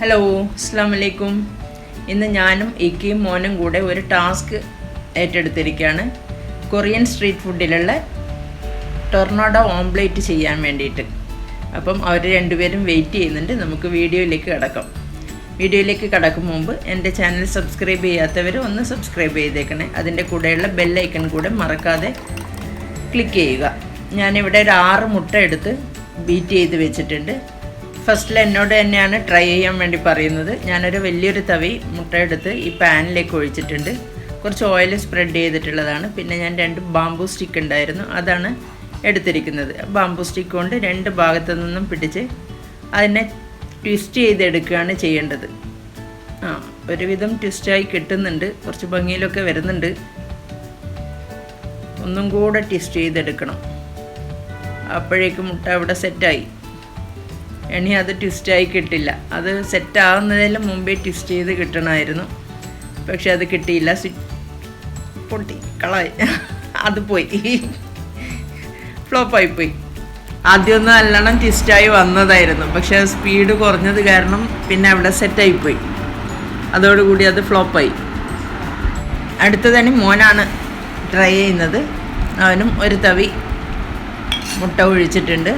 Hello, അസ്സാം വലൈക്കും. ഇന്ന് ഞാനും ഇക്കയും മോനും കൂടെ ഒരു ടാസ്ക് ഏറ്റെടുത്തിരിക്കുകയാണ്. കൊറിയൻ സ്ട്രീറ്റ് ഫുഡിലുള്ള ടൊർണാഡോ ഓംപ്ലേറ്റ് ചെയ്യാൻ വേണ്ടിയിട്ട്. അപ്പം അവർ രണ്ടുപേരും വെയിറ്റ് ചെയ്യുന്നുണ്ട്. നമുക്ക് വീഡിയോയിലേക്ക് കിടക്കാം. വീഡിയോയിലേക്ക് കിടക്കും മുമ്പ് എൻ്റെ ചാനൽ സബ്സ്ക്രൈബ് ചെയ്യാത്തവർ ഒന്ന് സബ്സ്ക്രൈബ് ചെയ്തേക്കണേ. അതിൻ്റെ കൂടെയുള്ള ബെല്ലൈക്കൺ കൂടെ മറക്കാതെ ക്ലിക്ക് ചെയ്യുക. ഞാനിവിടെ ഒരു 6 മുട്ട എടുത്ത് ബീറ്റ് ചെയ്ത് വെച്ചിട്ടുണ്ട്. ഫസ്റ്റിൽ എന്നോട് തന്നെയാണ് ട്രൈ ചെയ്യാൻ വേണ്ടി പറയുന്നത്. ഞാനൊരു വലിയൊരു തവി മുട്ട എടുത്ത് ഈ പാനിലേക്ക് ഒഴിച്ചിട്ടുണ്ട്. കുറച്ച് ഓയിൽ സ്പ്രെഡ് ചെയ്തിട്ടുള്ളതാണ്. പിന്നെ ഞാൻ 2 ബാംബൂ സ്റ്റിക്ക് ഉണ്ടായിരുന്നു, അതാണ് എടുത്തിരിക്കുന്നത്. ബാംബൂ സ്റ്റിക്ക് കൊണ്ട് 2 ഭാഗത്തു നിന്നും പിടിച്ച് അതിനെ ട്വിസ്റ്റ് ചെയ്തെടുക്കുകയാണ് ചെയ്യേണ്ടത്. ഒരുവിധം ട്വിസ്റ്റായി കിട്ടുന്നുണ്ട്, കുറച്ച് ഭംഗിയിലൊക്കെ വരുന്നുണ്ട്. ഒന്നും കൂടെ ട്വിസ്റ്റ് ചെയ്തെടുക്കണം. അപ്പോഴേക്കും മുട്ട അവിടെ സെറ്റായി. ഇനി അത് ട്വിസ്റ്റായി കിട്ടില്ല. അത് സെറ്റാവുന്നതിന് മുമ്പേ ട്വിസ്റ്റ് ചെയ്ത് കിട്ടണമായിരുന്നു. പക്ഷെ അത് കിട്ടിയില്ല. പൊട്ടി കളായി, അത് പോയി, ഫ്ലോപ്പായിപ്പോയി. ആദ്യമൊന്നും നല്ലോണം ട്വിസ്റ്റായി വന്നതായിരുന്നു. പക്ഷെ സ്പീഡ് കുറഞ്ഞത് കാരണം പിന്നെ അവിടെ സെറ്റായിപ്പോയി. അതോടുകൂടി അത് ഫ്ലോപ്പായി. അടുത്തതന്നെ മോനാണ് ട്രൈ ചെയ്യുന്നത്. അവനും ഒരു തവി മുട്ട ഒഴിച്ചിട്ടുണ്ട്.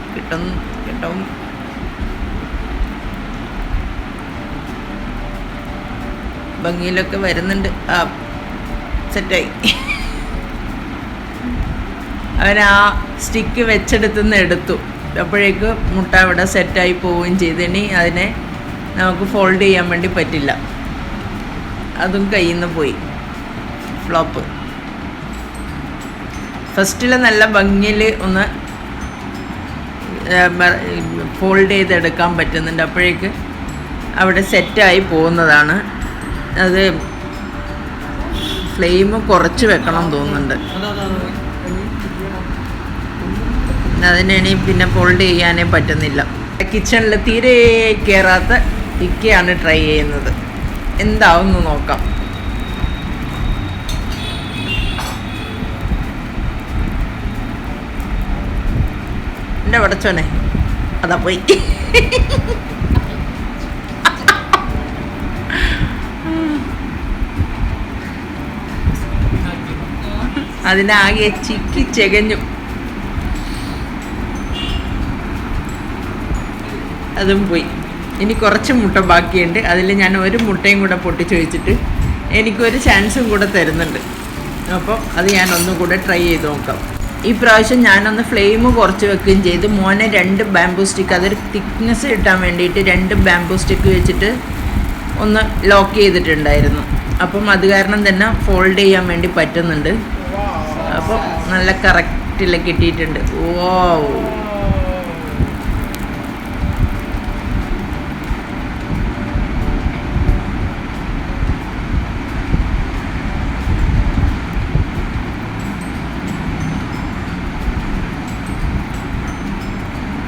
കിട്ടും ഭംഗിയിലൊക്കെ വരുന്നുണ്ട്. സെറ്റായി. അവൻ ആ സ്റ്റിക്ക് വെച്ചെടുത്തുനിന്ന് എടുത്തു. അപ്പോഴേക്ക് മുട്ട അവിടെ സെറ്റായി പോവുകയും ചെയ്തു. ഇനി അതിനെ നമുക്ക് ഫോൾഡ് ചെയ്യാൻ വേണ്ടി പറ്റില്ല. അതും കയ്യിൽ നിന്ന് പോയി, ഫ്ലോപ്പ്. ഫസ്റ്റിൽ നല്ല ഭംഗിയിൽ ഒന്ന് ഫോൾഡ് ചെയ്തെടുക്കാൻ പറ്റുന്നുണ്ട്. അപ്പോഴേക്ക് അവിടെ സെറ്റായി പോകുന്നതാണ്. അത് ഫ്ലെയിം കുറച്ച് വെക്കണം തോന്നുന്നുണ്ട്. അതിനി പിന്നെ ഫോൾഡ് ചെയ്യാനേ പറ്റുന്നില്ല. കിച്ചണിൽ തീരെ കയറാത്ത ഇക്കയാണ് ട്രൈ ചെയ്യുന്നത്. എന്താവുമെന്ന് നോക്കാം. എൻ്റെ പടച്ചോനെ, അതാ പോയി. അതിനാകെ ചിക്കി ചെകഞ്ഞു. അതും പോയി. ഇനി കുറച്ച് മുട്ട ബാക്കിയുണ്ട്. അതിൽ ഞാൻ ഒരു മുട്ടയും കൂടെ പൊട്ടിച്ച് വെച്ചിട്ട് എനിക്കൊരു ചാൻസും കൂടെ തരുന്നുണ്ട്. അപ്പോൾ അത് ഞാൻ ഒന്നും കൂടെ ട്രൈ ചെയ്ത് നോക്കാം. ഈ പ്രാവശ്യം ഞാനൊന്ന് ഫ്ലെയിം കുറച്ച് വെക്കുകയും ചെയ്തു. മോനെ 2 ബാംബൂ സ്റ്റിക്ക്, അതൊരു തിക്നെസ് കിട്ടാൻ വേണ്ടിയിട്ട് 2 ബാംബൂ സ്റ്റിക്ക് വെച്ചിട്ട് ഒന്ന് ലോക്ക് ചെയ്തിട്ടുണ്ടായിരുന്നു. അപ്പം അത് കാരണം തന്നെ ഫോൾഡ് ചെയ്യാൻ വേണ്ടി പറ്റുന്നുണ്ട്. അപ്പോൾ നല്ല കറക്റ്റിൽ കിട്ടിയിട്ടുണ്ട്.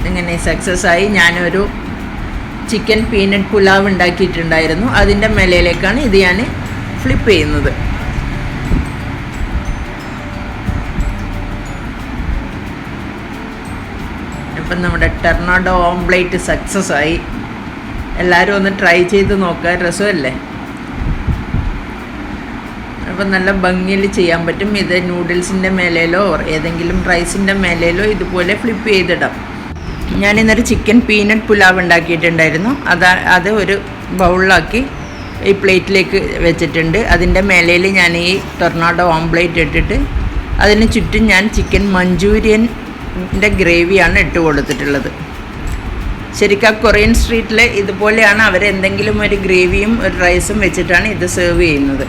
ഇങ്ങനെ സക്സസ് ആയി. ഞാനൊരു ചിക്കൻ പീനട്ട് പുലാവ് ഉണ്ടാക്കിയിട്ടുണ്ടായിരുന്നു. അതിൻ്റെ മേലയിലേക്കാണ് ഇത് ഞാൻ ഫ്ലിപ്പ് ചെയ്യുന്നത്. അപ്പം നമ്മുടെ ടൊർണാഡോ ഓംപ്ലേറ്റ് സക്സസ് ആയി. എല്ലാവരും ഒന്ന് ട്രൈ ചെയ്ത് നോക്കുക, രസമല്ലേ? അപ്പം നല്ല ഭംഗിയിൽ ചെയ്യാൻ പറ്റും. ഇത് നൂഡിൽസിൻ്റെ മേലേലോ ഏതെങ്കിലും റൈസിൻ്റെ മേലേലോ ഇതുപോലെ ഫ്ലിപ്പ് ചെയ്തിടാം. ഞാനിന്നൊരു ചിക്കൻ പീനട്ട് പുലാവ് ഉണ്ടാക്കിയിട്ടുണ്ടായിരുന്നു. അത് ഒരു ബൗളിലാക്കി ഈ പ്ലേറ്റിലേക്ക് വെച്ചിട്ടുണ്ട്. അതിൻ്റെ മേലയിൽ ഞാൻ ഈ ടൊർണാഡോ ഓംപ്ലേറ്റ് ഇട്ടിട്ട് അതിന് ചുറ്റും ഞാൻ ചിക്കൻ മഞ്ചൂരിയൻ്റെ ഗ്രേവിയാണ് ഇട്ട് കൊടുത്തിട്ടുള്ളത്. ശരിക്കും കൊറിയൻ സ്ട്രീറ്റിൽ ഇതുപോലെയാണ് അവരെന്തെങ്കിലും ഒരു ഗ്രേവിയും ഒരു റൈസും വെച്ചിട്ടാണ് ഇത് സെർവ് ചെയ്യുന്നത്.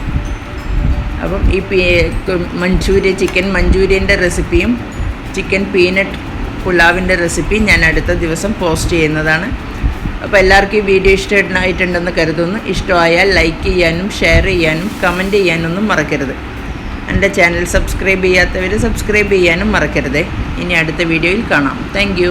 അപ്പം ഈ ചിക്കൻ മഞ്ചൂരിയൻ്റെ റെസിപ്പിയും ചിക്കൻ പീനട്ട് പുലാവിൻ്റെ റെസിപ്പി ഞാൻ അടുത്ത ദിവസം പോസ്റ്റ് ചെയ്യുന്നതാണ്. അപ്പോൾ എല്ലാവർക്കും ഈ വീഡിയോ ഇഷ്ടമായിട്ടുണ്ടെന്ന് കരുതുന്നു. ഇഷ്ടമായാൽ ലൈക്ക് ചെയ്യാനും ഷെയർ ചെയ്യാനും കമൻറ്റ് ചെയ്യാനൊന്നും മറക്കരുത്. എൻ്റെ ചാനൽ സബ്സ്ക്രൈബ് ചെയ്യാത്തവർ സബ്സ്ക്രൈബ് ചെയ്യാനും മറക്കരുത്. ഇനി അടുത്ത വീഡിയോയിൽ കാണാം. താങ്ക്